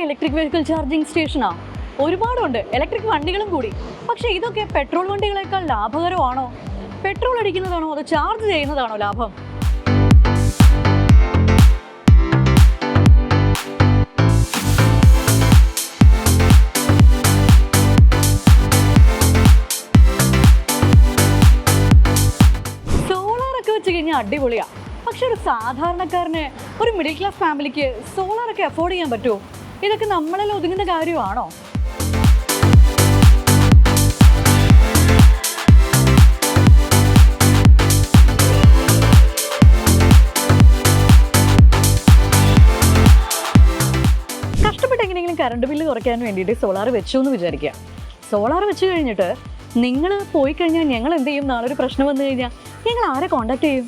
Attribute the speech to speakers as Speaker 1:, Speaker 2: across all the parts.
Speaker 1: Electric vehicle charging സ്റ്റേഷനാ? ഒരുപാടുണ്ട്, electric വണ്ടികളും കൂടി. പക്ഷേ ഇതൊക്കെ പെട്രോൾ വണ്ടികളേക്കാൾ ലാഭകരമാണോ? പെട്രോൾ അടിക്കുന്നതാണോ അതോ ചാർജ് ചെയ്യുന്നതാണോ ലാഭം? സോളാറൊക്കെ വെച്ച് കഴിഞ്ഞാൽ അടിപൊളിയാ. പക്ഷെ ഒരു സാധാരണക്കാരന്, ഒരു മിഡിൽ ക്ലാസ് ഫാമിലിക്ക് സോളാറൊക്കെ അഫോർഡ് ചെയ്യാൻ പറ്റുമോ? ഇതൊക്കെ നമ്മളെല്ലാം ഒതുങ്ങുന്ന കാര്യമാണോ? കഷ്ടപ്പെട്ട് എങ്ങനെയെങ്കിലും കറണ്ട് ബില്ല് കുറയ്ക്കാൻ വേണ്ടിയിട്ട് സോളാർ വെച്ചു എന്ന് വിചാരിക്കുക. സോളാർ വെച്ച് കഴിഞ്ഞിട്ട് നിങ്ങൾ പോയി കഴിഞ്ഞാൽ ഞങ്ങൾ എന്ത് ചെയ്യും? നാളെ ഒരു പ്രശ്നം വന്നു കഴിഞ്ഞാൽ ഞങ്ങൾ ആരെ കോണ്ടാക്ട് ചെയ്യും?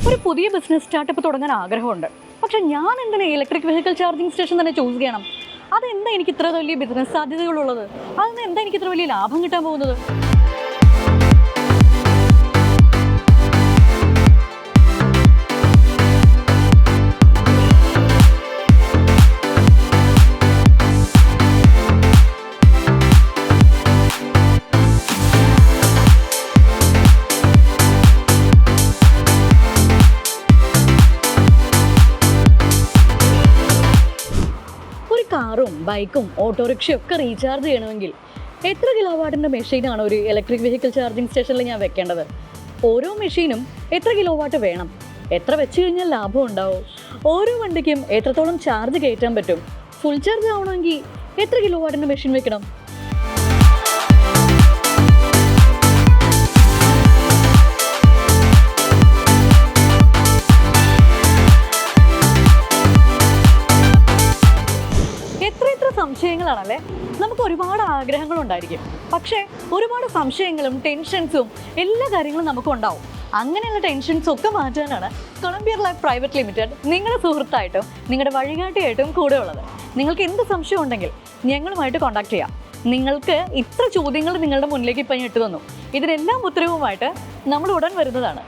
Speaker 1: ഒരു പുതിയ ബിസിനസ് സ്റ്റാർട്ടപ്പ് തുടങ്ങാൻ ആഗ്രഹമുണ്ട്. പക്ഷെ ഞാൻ എന്തിനാ ഇലക്ട്രിക് വെഹിക്കിൾ ചാർജിങ് സ്റ്റേഷൻ തന്നെ ചൂസ് ചെയ്യണം? അതെന്താ എനിക്ക് ഇത്ര വലിയ ബിസിനസ് സാധ്യതകളുള്ളത്? അതെന്താ എനിക്ക് ഇത്ര വലിയ ലാഭം കിട്ടാൻ പോകുന്നത്? കാറും ബൈക്കും ഓട്ടോറിക്ഷയും ഒക്കെ റീചാർജ് ചെയ്യണമെങ്കിൽ എത്ര കിലോ വാട്ടിൻ്റെ മെഷീനാണ് ഒരു ഇലക്ട്രിക് വെഹിക്കിൾ ചാർജിങ് സ്റ്റേഷനിൽ ഞാൻ വെക്കേണ്ടത്? ഓരോ മെഷീനും എത്ര കിലോ വാട്ട് വേണം? എത്ര വെച്ച് കഴിഞ്ഞാൽ ലാഭം ഉണ്ടാവും? ഓരോ വണ്ടിക്കും എത്രത്തോളം ചാർജ് കയറ്റാൻ പറ്റും? ഫുൾ ചാർജ് ആവണമെങ്കിൽ എത്ര കിലോ വാട്ടിൻ്റെ മെഷീൻ വെക്കണം? സംശയങ്ങളാണല്ലേ. നമുക്ക് ഒരുപാട് ആഗ്രഹങ്ങളുണ്ടായിരിക്കും, പക്ഷേ ഒരുപാട് സംശയങ്ങളും ടെൻഷൻസും എല്ലാ കാര്യങ്ങളും നമുക്കുണ്ടാവും. അങ്ങനെയുള്ള ടെൻഷൻസ് ഒക്കെ മാറ്റാനാണ് കൊളംബിയ ലൈഫ് പ്രൈവറ്റ് ലിമിറ്റഡ് നിങ്ങളുടെ സുഹൃത്തായിട്ടും നിങ്ങളുടെ വഴികാട്ടിയായിട്ടും കൂടെ ഉള്ളത്. നിങ്ങൾക്ക് എന്ത് സംശയം ഉണ്ടെങ്കിൽ ഞങ്ങളുമായിട്ട് കോൺടാക്ട് ചെയ്യാം. നിങ്ങൾക്ക് ഇത്ര ചോദ്യങ്ങൾ നിങ്ങളുടെ മുന്നിലേക്ക് ഇപ്പം ഇട്ട് തന്നു. ഇതിനെല്ലാം ഉത്തരവുമായിട്ട് നമ്മൾ ഉടൻ വരുന്നതാണ്.